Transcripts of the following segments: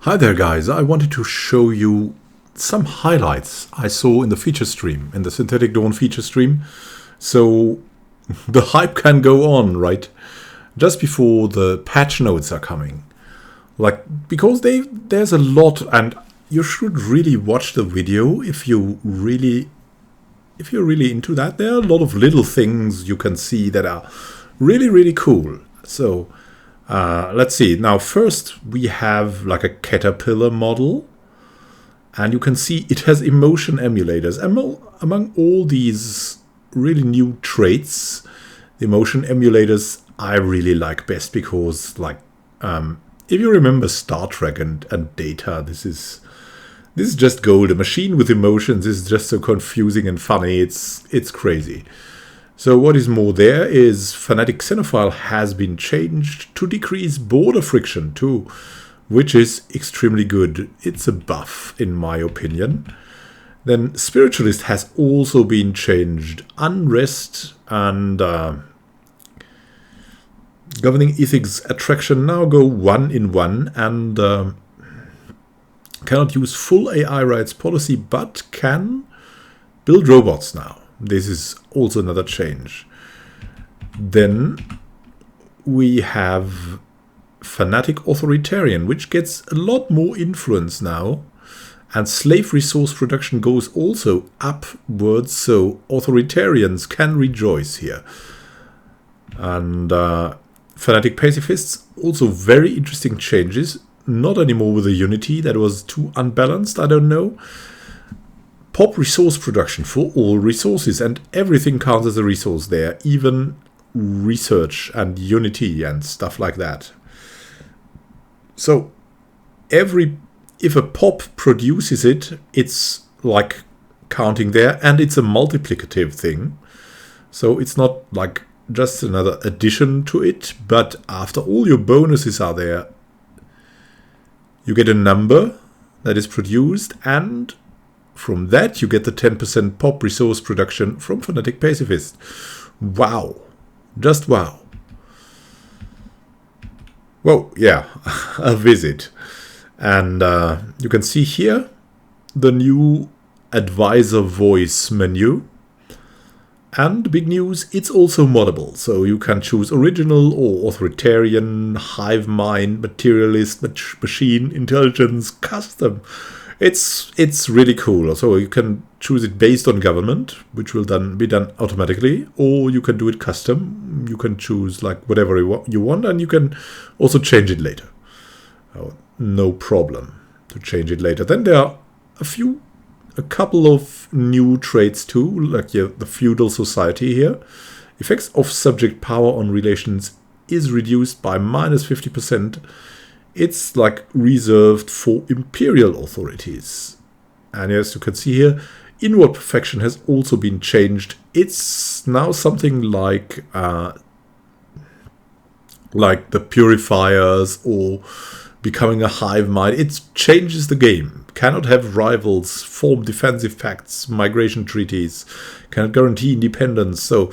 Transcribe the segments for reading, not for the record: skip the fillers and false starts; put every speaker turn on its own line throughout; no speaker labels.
Hi there guys, I wanted to show you some highlights I saw in the feature stream, in the Synthetic Dawn feature stream. So the hype can go on, right? Just before the patch notes are coming. Because there's a lot, and you should really watch the video if you're really into that. There are a lot of little things you can see that are really cool. So let's see. Now first we have like a caterpillar model, and you can see it has emotion emulators. Among all these really new traits, the emotion emulators I really like best because, if you remember Star Trek and Data, this is just gold. A machine with emotions is just so confusing and funny. It's crazy. So what is more, there is Fanatic Xenophile has been changed to decrease border friction too, which is extremely good. It's a buff in my opinion. Then Spiritualist has also been changed. Unrest and Governing Ethics Attraction now go 1-in-1 and cannot use full AI rights policy but can build robots now. This is also another change. Then we have Fanatic Authoritarian, which gets a lot more influence now. And slave resource production goes also upwards, so authoritarians can rejoice here. And Fanatic Pacifists, also very interesting changes. Not anymore with the Unity, that was too unbalanced, I don't know. Pop resource production for all resources, and everything counts as a resource there, even research and Unity and stuff like that. So if a pop produces it, it's like counting there, and it's a multiplicative thing. So it's not like just another addition to it, but after all your bonuses are there, you get a number that is produced, and from that you get the 10% pop resource production from Fanatic Pacifist. Wow. Just wow. Whoa, yeah, a visit. And you can see here the new advisor voice menu. And big news, it's also moddable. So you can choose original or authoritarian, hive mind, materialist, machine, intelligence, custom. It's really cool. So you can choose it based on government, which will be done automatically, or you can do it custom. You can choose like whatever you want, and you can also change it later. Oh, no problem to change it later. Then there are a couple of new traits too, like the feudal society here. Effects of subject power on relations is reduced by -50%. It's like reserved for imperial authorities. And as you can see here, inward perfection has also been changed. It's now something like the purifiers or becoming a hive mind. It changes the game. Cannot have rivals, form defensive pacts, migration treaties, cannot guarantee independence. So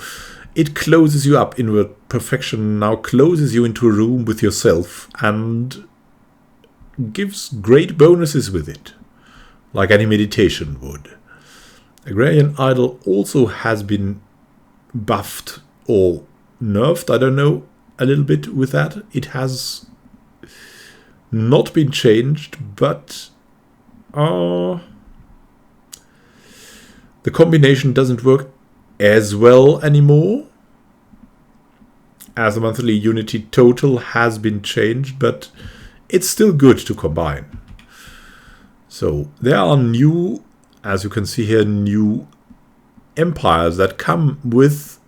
it closes you up. Inward perfection now closes you into a room with yourself and gives great bonuses with it, like any meditation would. Agrarian Idol also has been buffed or nerfed, I don't know, a little bit with that. It has not been changed, but the combination doesn't work as well anymore, as the monthly Unity total has been changed, but it's still good to combine. So there are new, as you can see here, new empires that come with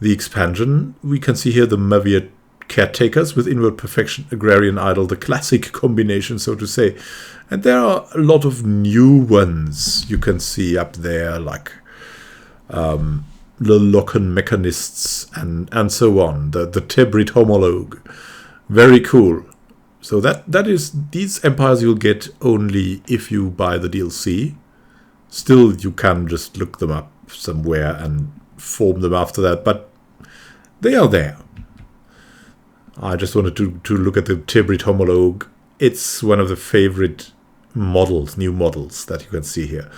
the expansion. We can see here the Maviat caretakers with inward perfection, agrarian idol, the classic combination, so to say. And there are a lot of new ones you can see up there, like the Locken mechanists and so on, the Tebrit homologue. Very cool. So that is these empires you'll get only if you buy the DLC. Still, you can just look them up somewhere and form them after that, but they are there. I just wanted to look at the Tebrit homologue it's one of the favorite models, new models that you can see here.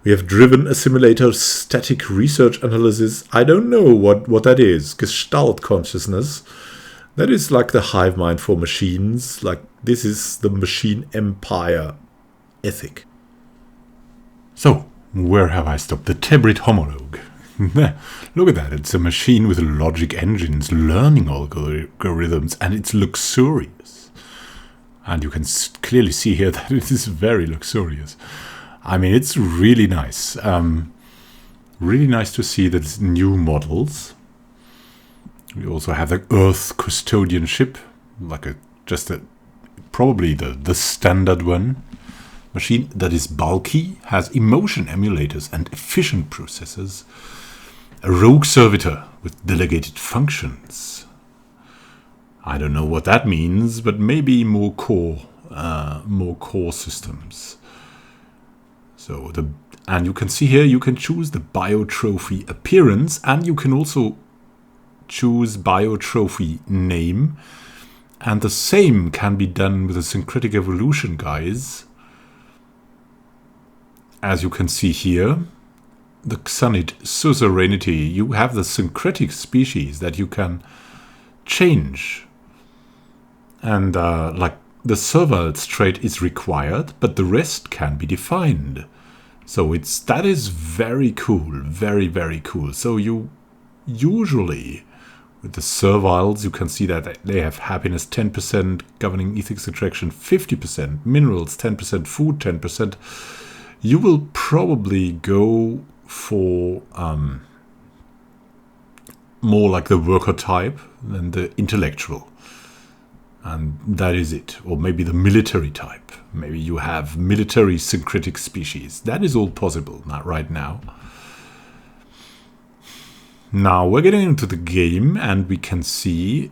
We have driven assimilator static research analysis. I don't know what that is. Gestalt consciousness. That is like the hive mind for machines. Like this is the machine empire ethic. So, where have I stopped? The Tebrit homologue. Look at that. It's a machine with logic engines, learning algorithms, and it's luxurious. And you can clearly see here that it is very luxurious. I mean, it's really nice. Really nice to see that it's new models. We also have the Earth custodian ship, like probably the standard one. Machine that is bulky, has emotion emulators and efficient processors. A rogue servitor with delegated functions. I don't know what that means, but maybe more core systems. So and you can see here you can choose the biotrophy appearance, and you can also choose biotrophy name, and the same can be done with the syncretic evolution guys. As you can see here, the Xanid suzerainty, you have the syncretic species that you can change, and like the servile trait is required, but the rest can be defined. So that is very cool, very, very cool. So you usually, with the serviles, you can see that they have happiness 10%, governing ethics attraction 50%, minerals 10%, food 10%. You will probably go for more like the worker type than the intellectual. And that is it. Or maybe the military type. Maybe you have military syncretic species. That is all possible, not right now. Now we're getting into the game, and we can see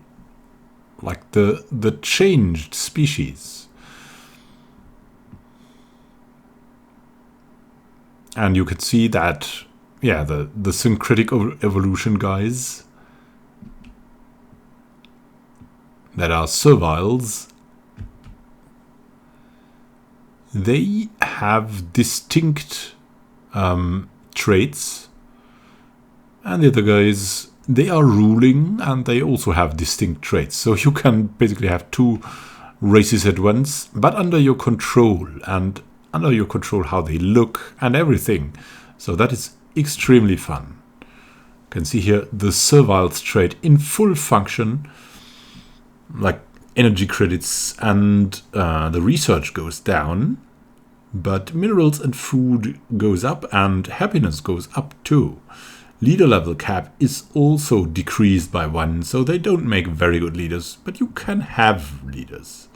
like the changed species. And you can see that, yeah, the syncretic evolution guys that are serviles, they have distinct traits, and the other guys, they are ruling, and they also have distinct traits. So you can basically have two races at once, but under your control, and under your control how they look and everything. So that is extremely fun. You can see here the servile trait in full function, like energy credits and the research goes down, but minerals and food goes up, and happiness goes up too. Leader level cap is also decreased by 1, so they don't make very good leaders, but you can have leaders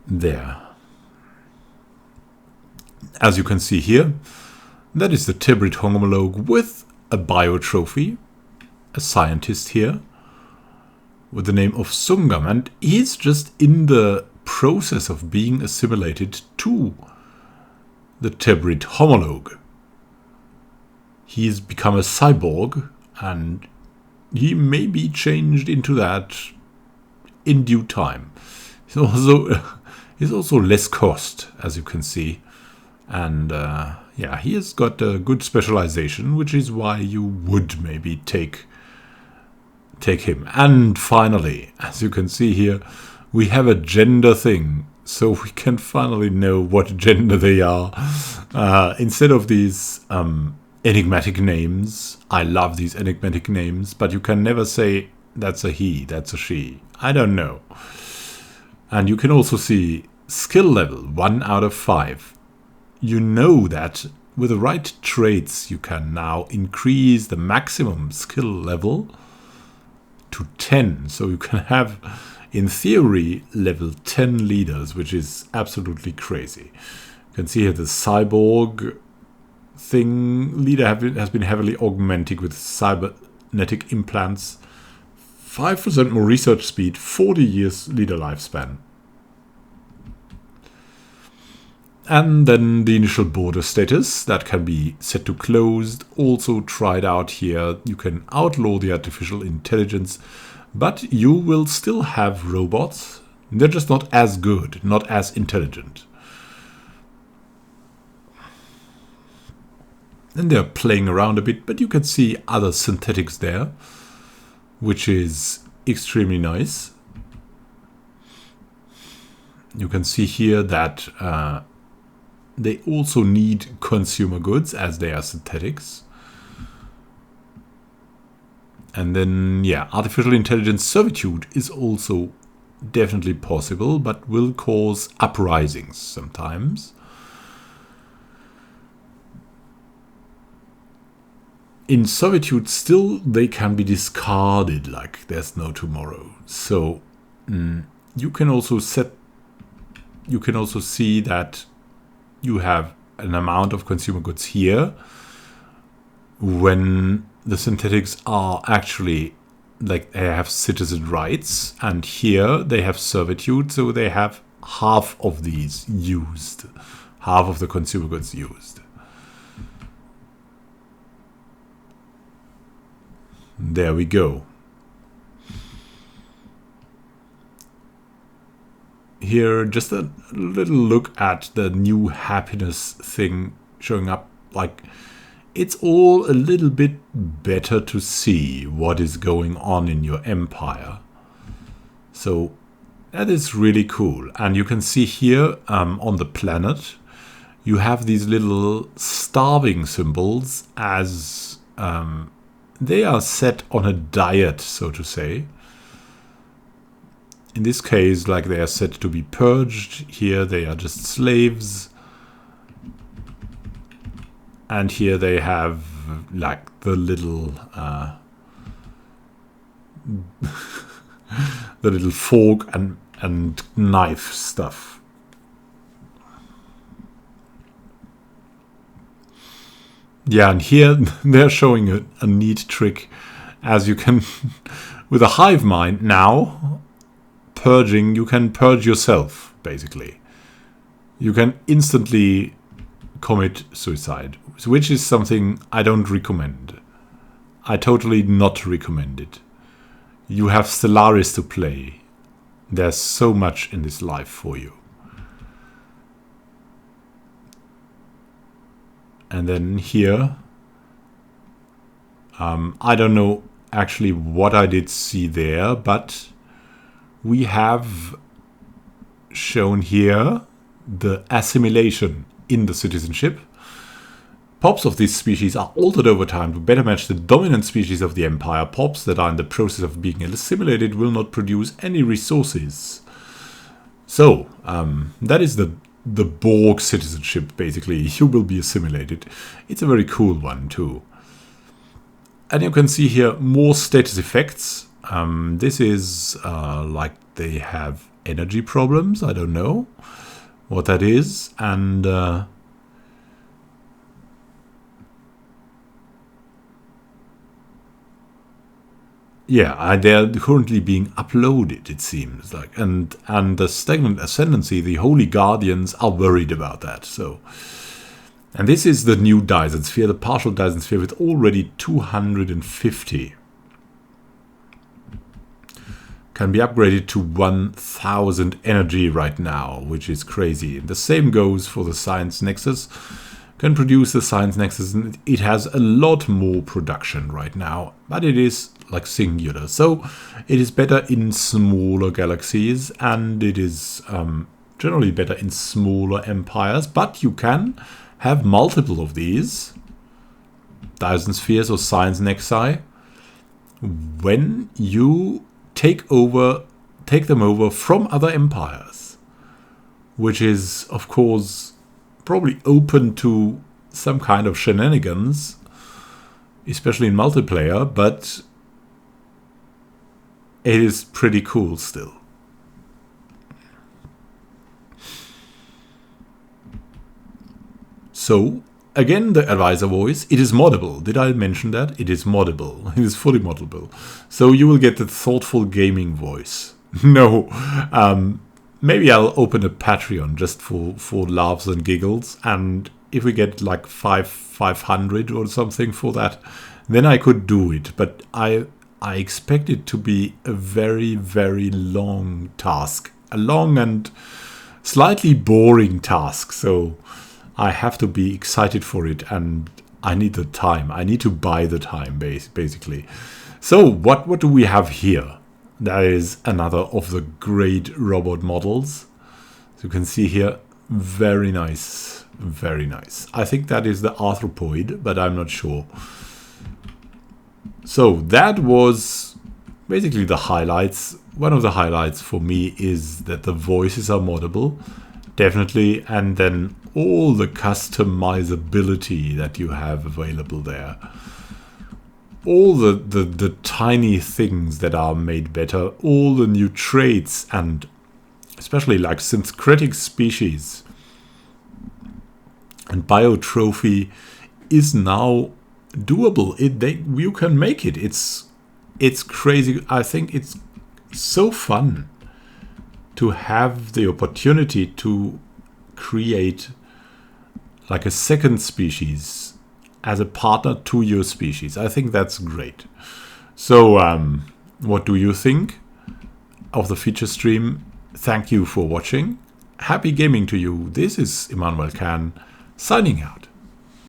there. As you can see here, that is the Tebrit homologue with a biotrophy, a scientist here, with the name of Sungam, and he's just in the process of being assimilated to the Tebrit homologue. He's become a cyborg, and he may be changed into that in due time. He's also less cost, as you can see, and yeah, he has got a good specialization, which is why you would maybe take him. And finally, as you can see here, we have a gender thing, so we can finally know what gender they are. Instead of these enigmatic names, I love these enigmatic names, but you can never say that's a he, that's a she. I don't know. And you can also see skill level 1 out of 5. You know that with the right traits you can now increase the maximum skill level to 10. So you can have, in theory, level 10 leaders, which is absolutely crazy. You can see here the cyborg thing leader has been heavily augmented with cybernetic implants, 5% more research speed, 40 years leader lifespan. And then the initial border status, that can be set to closed, also tried out here. You can outlaw the artificial intelligence, but you will still have robots They're just not as good, not as intelligent. And they're playing around a bit, but you can see other synthetics there, which is extremely nice. You can see here that they also need consumer goods as they are synthetics. And then, yeah, artificial intelligence servitude is also definitely possible, but will cause uprisings sometimes. In servitude, still, they can be discarded like there's no tomorrow. So you can also see that you have an amount of consumer goods here when the synthetics are actually, like, they have citizen rights, and here they have servitude, so they have half of these used, half of the consumer goods used. There we go. Here, just a little look at the new happiness thing showing up. Like, it's all a little bit better to see what is going on in your empire. So that is really cool. And you can see here on the planet, you have these little starving symbols as they are set on a diet, so to say. In this case, like, they are said to be purged. Here they are just slaves. And here they have, like, the little the little fork and knife stuff. Yeah, and here they're showing a neat trick. As you can, with a hive mind now, purging, you can purge yourself, basically. You can instantly commit suicide, which is something I don't recommend. I totally not recommend it. You have Stellaris to play. There's so much in this life for you. And then here, I don't know actually what I did see there, but we have shown here the assimilation in the citizenship. Pops of this species are altered over time to better match the dominant species of the empire. Pops that are in the process of being assimilated will not produce any resources. So, that is the Borg citizenship, basically. You will be assimilated. It's a very cool one, too. And you can see here more status effects. This is like they have energy problems. I don't know what that is. And yeah, they're currently being uploaded, it seems like. And the stagnant ascendancy, the holy guardians are worried about that. So, and this is the new Dyson sphere, the partial Dyson sphere with already 250. Can be upgraded to 1000 energy right now, which is crazy. And the same goes for the Science Nexus. Can produce the Science Nexus, and it has a lot more production right now, but it is like singular. So it is better in smaller galaxies, and it is generally better in smaller empires, but you can have multiple of these Dyson spheres or Science Nexi when you take them over from other empires, which is, of course, probably open to some kind of shenanigans, especially in multiplayer, but it is pretty cool still. So, again, the advisor voice, it is moddable. Did I mention that? It is moddable. It is fully moddable. So you will get the thoughtful gaming voice. No, maybe I'll open a Patreon just for laughs and giggles, and if we get like 500 or something for that, then I could do it. But I expect it to be a very, very long task a long and slightly boring task. So I have to be excited for it, and I need the time. I need to buy the time, basically. So what do we have here? That is another of the great robot models. As you can see here, very nice, very nice. I think that is the arthropoid, but I'm not sure. So that was basically the highlights. One of the highlights for me is that the voices are moddable, definitely, and then all the customizability that you have available there. All the tiny things that are made better, all the new traits, and especially like syncretic species and biotrophy is now doable. You can make it. It's crazy. I think it's so fun to have the opportunity to create like a second species as a partner to your species. I think that's great. So what do you think of the feature stream? Thank you for watching. Happy gaming to you. This is Immanuel Khan signing out.